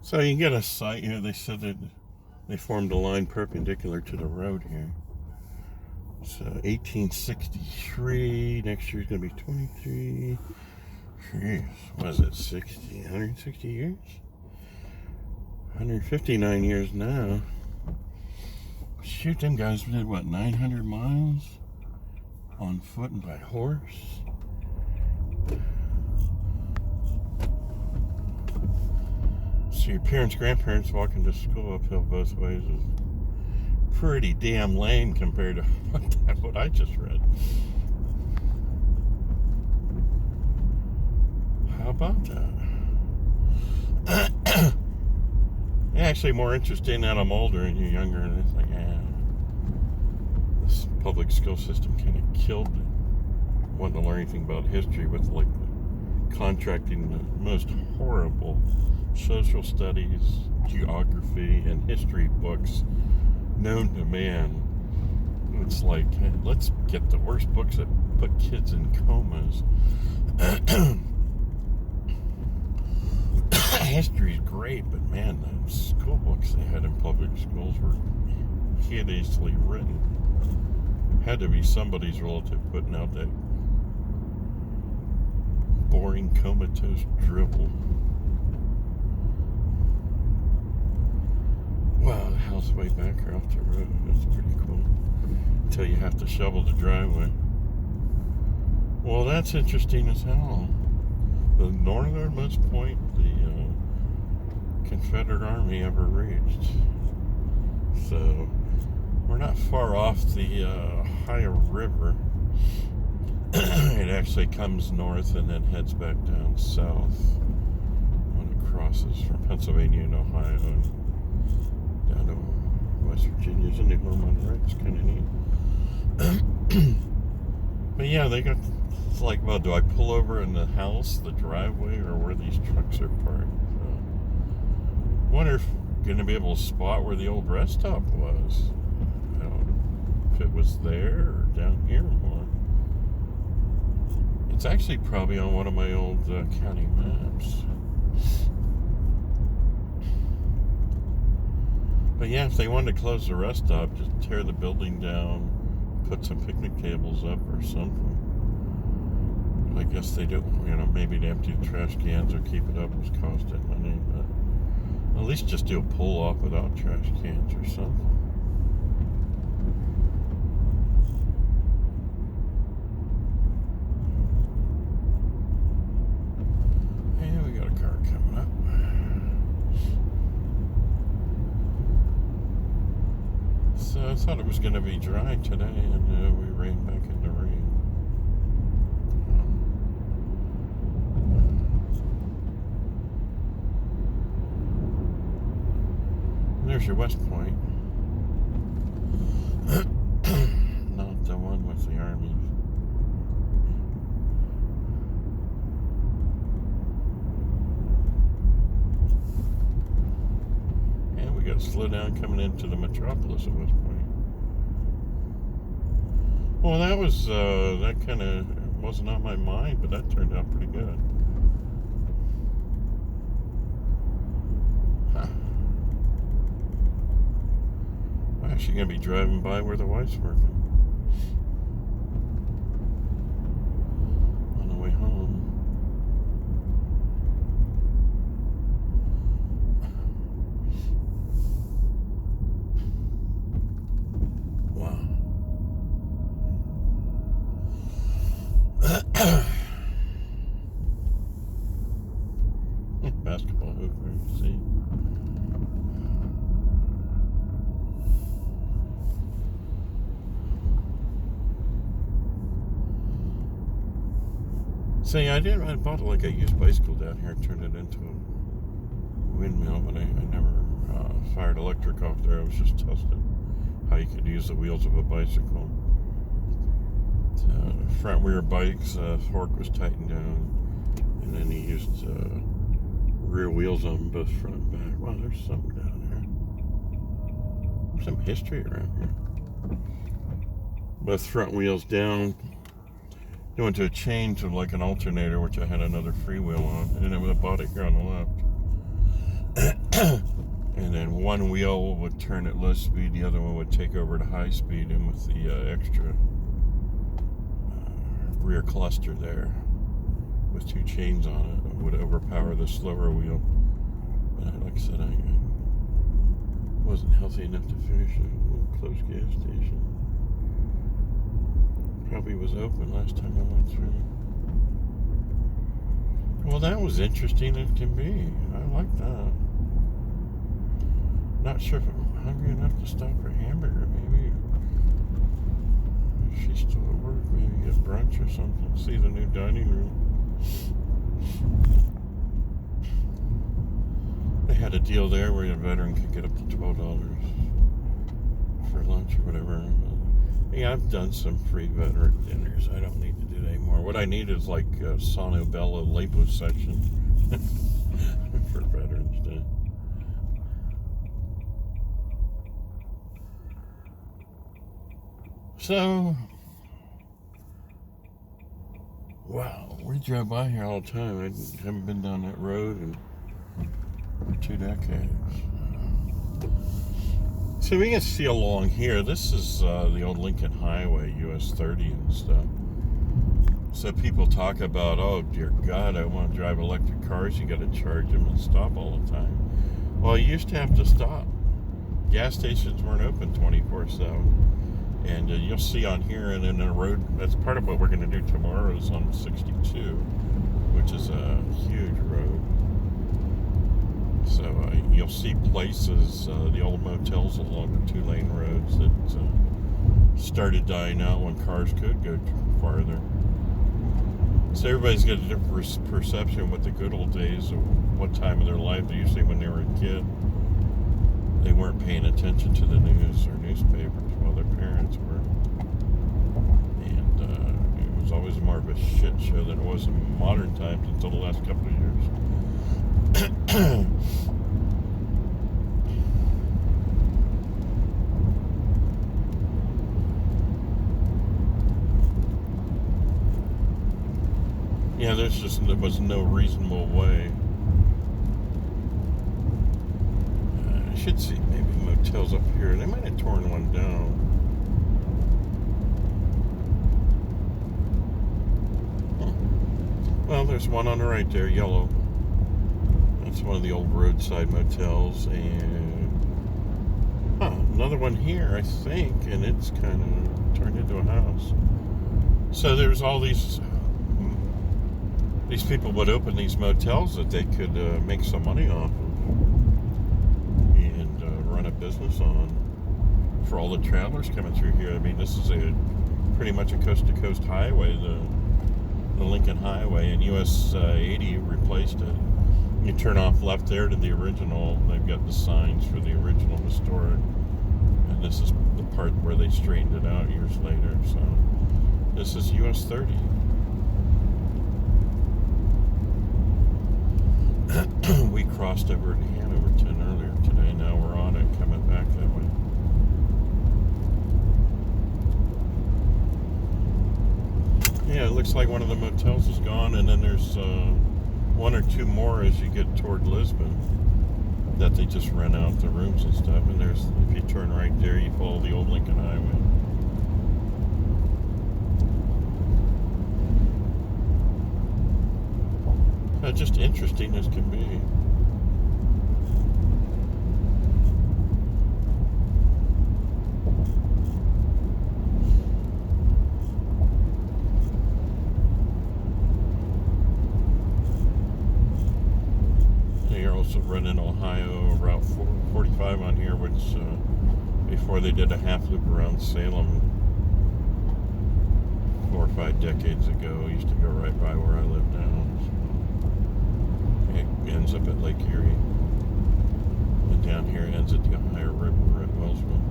So you get a site here. They said that they formed a line perpendicular to the road here. So 1863. Next year's gonna be 23. Jeez, was it 60? 160 years? 159 years now. Shoot, them guys did what, 900 miles on foot and by horse? So your parents, grandparents walking to school uphill both ways is pretty damn lame compared to what I just read. How about that? Actually, more interesting that I'm older and you're younger, and it's like, this public school system kind of killed wanting to learn anything about history with like contracting the most horrible social studies, geography, and history books known to man. It's like, hey, let's get the worst books that put kids in comas. History is great, but man, the school books they had in public schools were hideously written. Had to be somebody's relative putting out that boring, comatose dribble. Wow, the house way back here off the road. That's pretty cool. Until you have to shovel the driveway. Well, that's interesting as hell. The northernmost point the Confederate Army ever reached. So, we're not far off the Ohio River. It actually comes north and then heads back down south when it crosses from Pennsylvania and Ohio and down to West Virginia. There's a new home on the right. It's kind of neat. But yeah, they got, it's like, well, do I pull over in the house, the driveway, or where these trucks are parked? Wonder if I'm going to be able to spot where the old rest stop was. I don't know if it was there or down here more. It's actually probably on one of my old county maps. But yeah, if they wanted to close the rest stop, just tear the building down, put some picnic tables up or something. I guess they do, maybe to empty the trash cans or keep it up was costing money, but at least just do a pull off without trash cans or something. Hey, we got a car coming up. So I thought it was going to be dry today, and we ran back into rain. There's your West Point. Not the one with the Army. And we got to slow down coming into the metropolis of West Point. Well, that was, that kind of wasn't on my mind, but that turned out pretty good. Actually going to be driving by where the wife's working on the way home. Wow. Basketball hoop, you see. See, I bought like a used bicycle down here and turned it into a windmill, but I never fired electric off there. I was just testing how you could use the wheels of a bicycle. The front rear bike's fork was tightened down, and then he used rear wheels on both front and back. Wow, there's something down there. Some history around here. Both front wheels down. Going to a change of like an alternator, which I had another freewheel on, and it was a body here on the left. And then one wheel would turn at low speed, the other one would take over to high speed, and with the extra rear cluster there with two chains on it, would overpower the slower wheel. But like I said, I wasn't healthy enough to finish a little close gas station. Probably was open last time I went through. Well, that was interesting as can be. I like that. Not sure if I'm hungry enough to stop for a hamburger, maybe. If she's still at work, maybe get brunch or something. See the new dining room. They had a deal there where a veteran could get up to $12 for lunch or whatever. Yeah, I've done some free veteran dinners. I don't need to do that anymore. What I need is like a Sono Bello liposuction for Veterans Day. So, wow, we drove by here all the time. I haven't been down that road in 2 decades. So we can see along here, this is the old Lincoln Highway, US 30 and stuff. So people talk about, oh dear God, I want to drive electric cars, you got to charge them and stop all the time. Well, you used to have to stop. Gas stations weren't open 24/7. And you'll see on here, and in the road, that's part of what we're going to do tomorrow is on 62, which is a huge road. So you'll see places, the old motels along the 2-lane roads that started dying out when cars could go farther. So everybody's got a different perception of what the good old days of what time of their life. Usually when they were a kid, they weren't paying attention to the news or newspapers while their parents were. And it was always more of a shit show than it was in modern times until the last couple of years. Yeah, there was no reasonable way. I should see maybe motels up here. They might have torn one down. Well, there's one on the right there, yellow. That's one of the old roadside motels, and another one here, I think, and it's kind of turned into a house. So there's all these people would open these motels that they could make some money off of and run a business on for all the travelers coming through here. I mean, this is pretty much a coast-to-coast highway, the Lincoln Highway, and US 80 replaced it. You turn off left there to the original. They've got the signs for the original historic, and this is the part where they straightened it out years later. So this is US 30. We crossed over to Hanoverton earlier today. Now we're on it, coming back that way. Yeah, it looks like one of the motels is gone, and then there's one or two more as you get toward Lisbon that they just rent out the rooms and stuff. And there's, if you turn right there, you follow the old Lincoln Highway. Just interesting as can be. You're also running Ohio Route 45 on here, which before they did a half loop around Salem 4 or 5 decades ago, used to go right by where I live now. It ends up at Lake Erie, and down here ends at the Ohio River at Wellsville.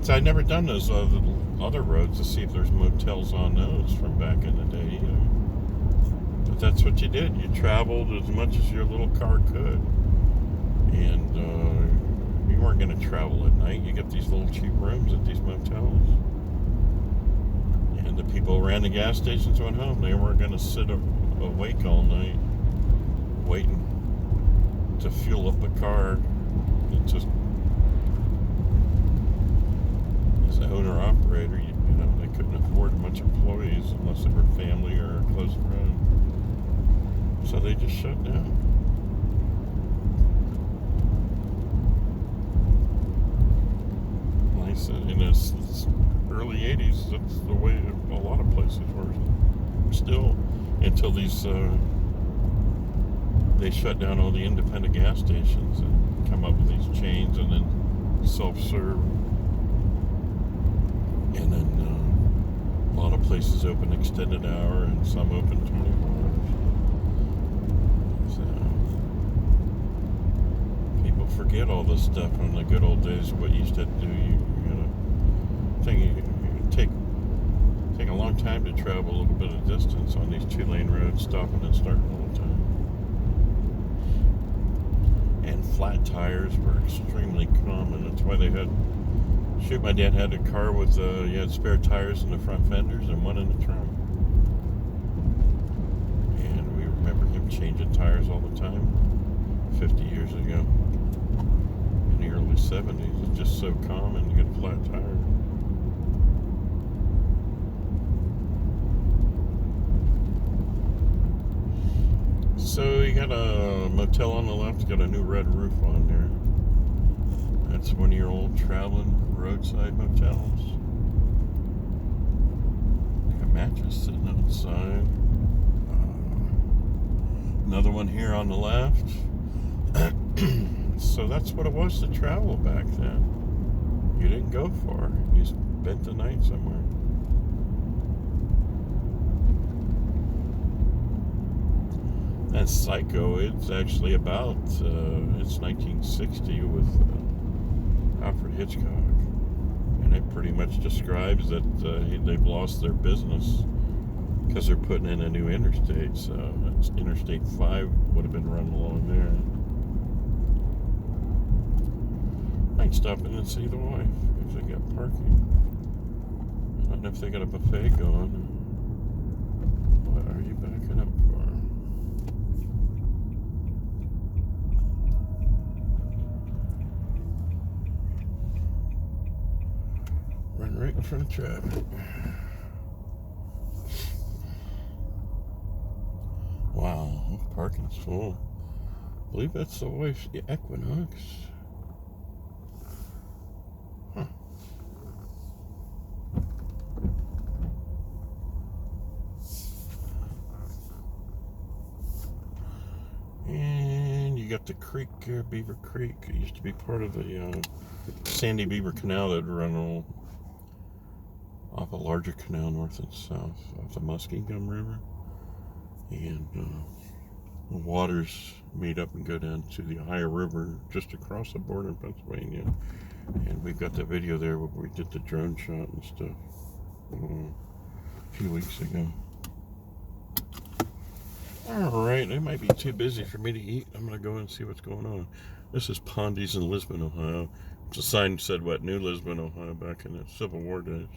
So I'd never done those other roads to see if there's motels on those from back in the day either. But that's what you did. You traveled as much as your little car could, and you weren't going to travel at night. You get these little cheap rooms at these motels. And the people who ran the gas stations went home. They weren't going to sit awake all night waiting to fuel up a car. It just, as an owner-operator, you know, they couldn't afford a bunch of employees unless they were family or a close friend. So they just shut down. Like I said, in the early 80s, that's the way a lot of places were. Still, until these, they shut down all the independent gas stations and come up with these chains and then self-serve. And then a lot of places open extended hour and some open 24 hours. So, people forget all this stuff from the good old days of what you used to do. You know, it take a long time to travel a little bit of distance on these 2-lane roads, stopping and starting all the time. And flat tires were extremely common. That's why they had, my dad had a car with, you had spare tires in the front fenders and one in the trunk. And we remember him changing tires all the time 50 years ago. In the early 70s, it's just so common to get a flat tire. So you got a motel on the left, got a new red roof on there. That's one of your old traveling roadside motels. Got a mattress sitting outside. Another one here on the left. So that's what it was to travel back then. You didn't go far. You spent the night somewhere. And Psycho, it's actually about, it's 1960 with Alfred Hitchcock. And it pretty much describes that they've lost their business because they're putting in a new interstate. So that's Interstate 5 would have been run along there. Might stop in and see the wife if they got parking. I don't know if they got a buffet going. What are you backing up for? Run right in front of traffic. Wow, parking's full. I believe that's the wife's Equinox. Huh. And you got the creek here, Beaver Creek. It used to be part of the Sandy Beaver Canal that run all off a larger canal north and south of the Muskingum River. And the waters meet up and go down to the Ohio River just across the border in Pennsylvania. And we've got the video there where we did the drone shot and stuff a few weeks ago. Alright, it might be too busy for me to eat. I'm going to go and see what's going on. This is Pondy's in Lisbon, Ohio. It's a sign that said, New Lisbon, Ohio, back in the Civil War days.